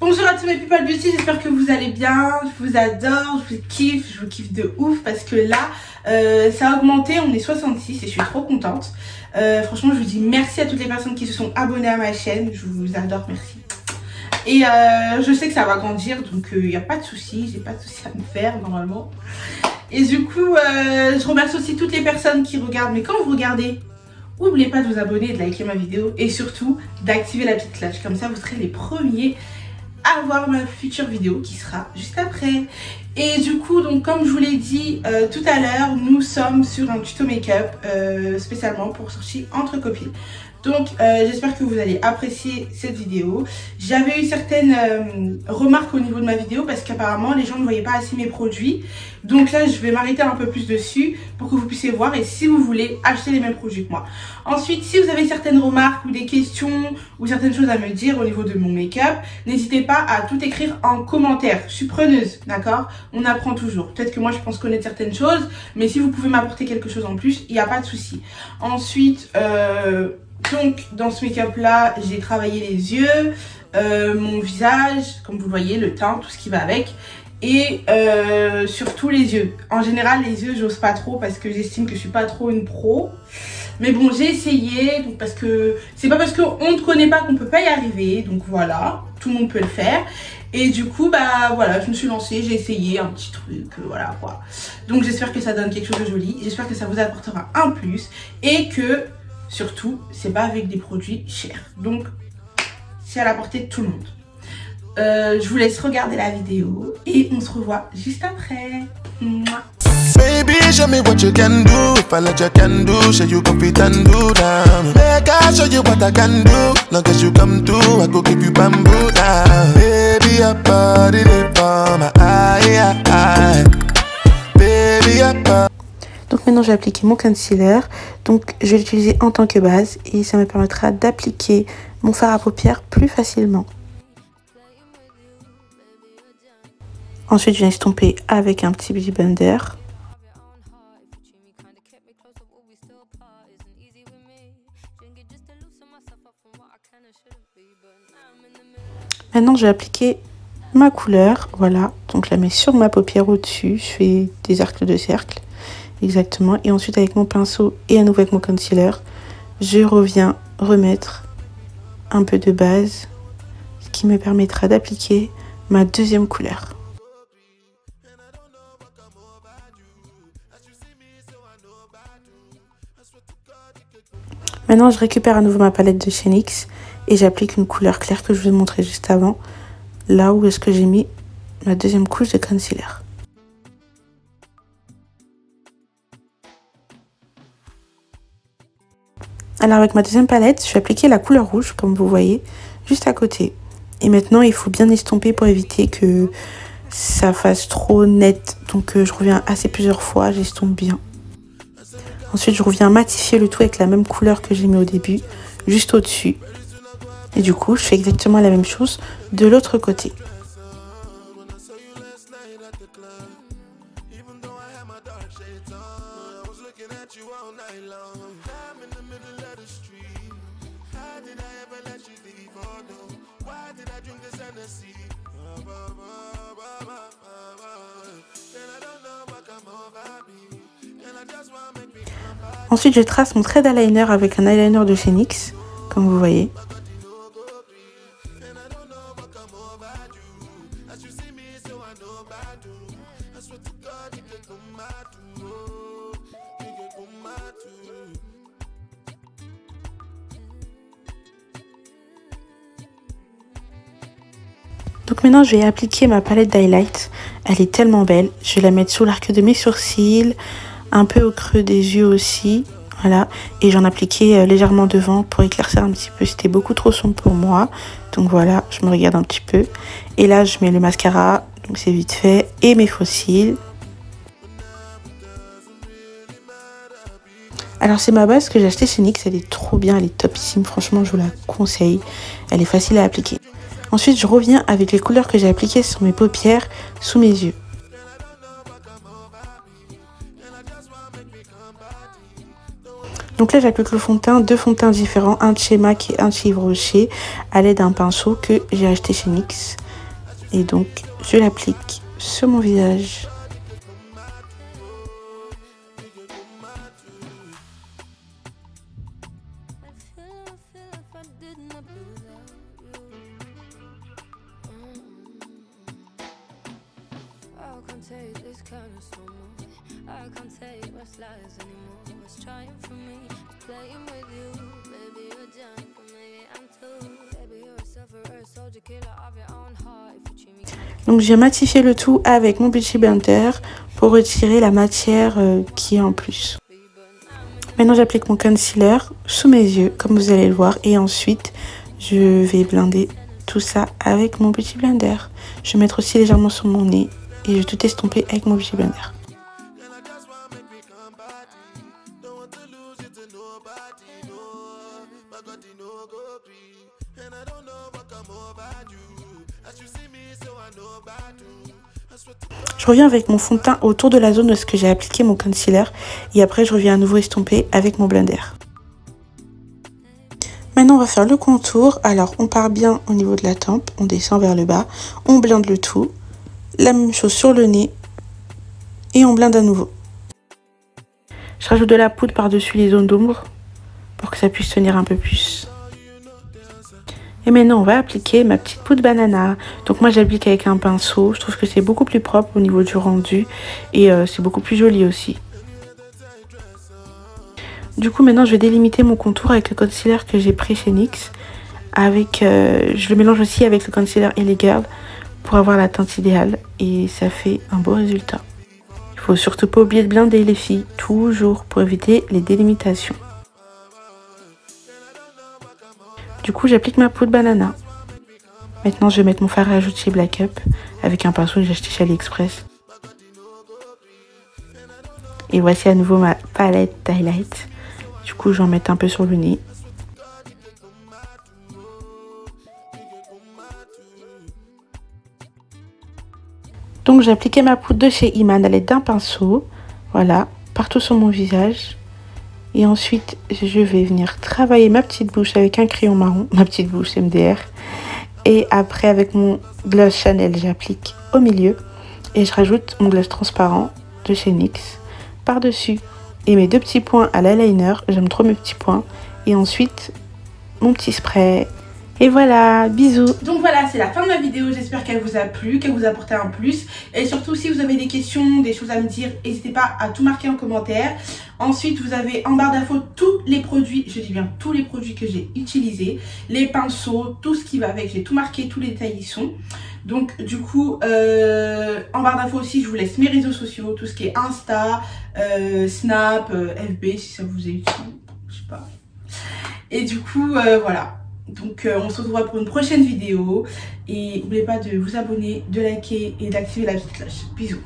Bonjour à tous mes people beauty, j'espère que vous allez bien, je vous adore, je vous kiffe de ouf parce que là ça a augmenté, on est 66 et je suis trop contente. Franchement je vous dis merci à toutes les personnes qui se sont abonnées à ma chaîne, je vous adore, merci. Et je sais que ça va grandir donc il n'y a pas de souci, j'ai pas de souci à me faire normalement. Et du coup je remercie aussi toutes les personnes qui regardent, mais quand vous regardez, n'oubliez pas de vous abonner et de liker ma vidéo et surtout d'activer la petite cloche, comme ça vous serez les premiers à voir ma future vidéo qui sera juste après. Et du coup donc comme je vous l'ai dit tout à l'heure, nous sommes sur un tuto make-up spécialement pour sortir entre copines. Donc j'espère que vous allez apprécier cette vidéo. J'avais eu certaines remarques au niveau de ma vidéo parce qu'apparemment les gens ne voyaient pas assez mes produits. Donc là je vais m'arrêter un peu plus dessus pour que vous puissiez voir et si vous voulez acheter les mêmes produits que moi. Ensuite, si vous avez certaines remarques ou des questions ou certaines choses à me dire au niveau de mon make-up, n'hésitez pas à tout écrire en commentaire. Je suis preneuse, d'accord? On apprend toujours. Peut-être que moi je pense connaître certaines choses, mais si vous pouvez m'apporter quelque chose en plus, il n'y a pas de souci. Ensuite, donc dans ce make-up là, j'ai travaillé les yeux, mon visage, comme vous voyez, le teint, tout ce qui va avec. Et surtout les yeux. En général les yeux j'ose pas trop parce que j'estime que je suis pas trop une pro. Mais bon j'ai essayé, donc parce que c'est pas parce qu'on ne connaît pas qu'on peut pas y arriver. Donc voilà, tout le monde peut le faire. Et du coup bah voilà, je me suis lancée, j'ai essayé un petit truc, voilà quoi. Donc j'espère que ça donne quelque chose de joli. J'espère que ça vous apportera un plus. Et que surtout c'est pas avec des produits chers. Donc c'est à la portée de tout le monde. Je vous laisse regarder la vidéo et on se revoit juste après. Mouah. Baby, show me what you can do. If I let you can do, show you can fit and do down. Make I show you what I can do. Long as you come through, I go give you bamboo down. Baby, I body it for my eye. Baby, I body. Donc maintenant j'ai appliqué mon concealer, donc je vais l'utiliser en tant que base et ça me permettra d'appliquer mon fard à paupières plus facilement. Ensuite je viens estomper avec un petit beauty blender. Maintenant je vais appliquer ma couleur, voilà, donc je la mets sur ma paupière au-dessus, je fais des arcs de cercle. Exactement, et ensuite avec mon pinceau et à nouveau avec mon concealer, je reviens remettre un peu de base, ce qui me permettra d'appliquer ma deuxième couleur. Maintenant je récupère à nouveau ma palette de chez NYX et j'applique une couleur claire que je vous ai montré juste avant, là où est-ce que j'ai mis ma deuxième couche de concealer. Alors avec ma deuxième palette, je vais appliquer la couleur rouge, comme vous voyez, juste à côté. Et maintenant, il faut bien estomper pour éviter que ça fasse trop net. Donc je reviens assez plusieurs fois, j'estompe bien. Ensuite, je reviens matifier le tout avec la même couleur que j'ai mis au début, juste au-dessus. Et du coup, je fais exactement la même chose de l'autre côté. Ensuite, je trace mon trait d'eyeliner avec un eyeliner de chez NYX, comme vous voyez. Donc maintenant, je vais appliquer ma palette d'highlight. Elle est tellement belle. Je vais la mettre sous l'arc de mes sourcils, un peu au creux des yeux aussi. Voilà. Et j'en appliquais légèrement devant pour éclaircir un petit peu. C'était beaucoup trop sombre pour moi. Donc voilà, je me regarde un petit peu. Et là, je mets le mascara. Donc c'est vite fait. Et mes faux cils. Alors c'est ma base que j'ai achetée chez NYX. Elle est trop bien, elle est topissime. Franchement, je vous la conseille. Elle est facile à appliquer. Ensuite, je reviens avec les couleurs que j'ai appliquées sur mes paupières, sous mes yeux. Donc là, j'applique le fond de teint, deux fonds de teint différents, un de chez MAC et un de chez Yves Rocher, à l'aide d'un pinceau que j'ai acheté chez NYX. Et donc, je l'applique sur mon visage. Donc j'ai matifié le tout avec mon Beauty Blender pour retirer la matière qui est en plus. Maintenant j'applique mon concealer sous mes yeux comme vous allez le voir et ensuite je vais blender tout ça avec mon Beauty Blender. Je vais mettre aussi légèrement sur mon nez et je vais tout estomper avec mon Beauty Blender. Je reviens avec mon fond de teint autour de la zone où est-ce que j'ai appliqué mon concealer et après je reviens à nouveau estomper avec mon blender. Maintenant on va faire le contour. Alors on part bien au niveau de la tempe, on descend vers le bas, on blende le tout, la même chose sur le nez et on blende à nouveau. Je rajoute de la poudre par-dessus les zones d'ombre pour que ça puisse tenir un peu plus. Et maintenant on va appliquer ma petite poudre banana. Donc moi j'applique avec un pinceau, je trouve que c'est beaucoup plus propre au niveau du rendu et c'est beaucoup plus joli aussi. Du coup maintenant je vais délimiter mon contour avec le concealer que j'ai pris chez NYX. Je le mélange aussi avec le concealer LA Girl pour avoir la teinte idéale et ça fait un beau résultat. Il faut surtout pas oublier de blender les filles, toujours pour éviter les délimitations. Du coup, j'applique ma poudre banana. Maintenant, je vais mettre mon fard à rouge chez Black Up avec un pinceau que j'ai acheté chez AliExpress. Et voici à nouveau ma palette d'highlight. Du coup, je vais en mettre un peu sur le nez. Donc, j'ai appliqué ma poudre de chez Iman à l'aide d'un pinceau. Voilà, partout sur mon visage. Et ensuite, je vais venir travailler ma petite bouche avec un crayon marron, ma petite bouche MDR. Et après, avec mon gloss Chanel, j'applique au milieu. Et je rajoute mon gloss transparent de chez NYX par-dessus. Et mes deux petits points à l'eyeliner, j'aime trop mes petits points. Et ensuite, mon petit spray. Et voilà, bisous. Donc voilà, c'est la fin de ma vidéo. J'espère qu'elle vous a plu, qu'elle vous a apporté un plus. Et surtout, si vous avez des questions, des choses à me dire, n'hésitez pas à tout marquer en commentaire. Ensuite, vous avez en barre d'infos tous les produits, je dis bien tous les produits que j'ai utilisés. Les pinceaux, tout ce qui va avec. J'ai tout marqué, tous les détails y sont. Donc du coup, en barre d'infos aussi, je vous laisse mes réseaux sociaux. Tout ce qui est Insta, Snap, FB, si ça vous est utile. Je sais pas. Et du coup, voilà. Donc on se retrouvera pour une prochaine vidéo et n'oubliez pas de vous abonner, de liker et d'activer la petite cloche. Bisous.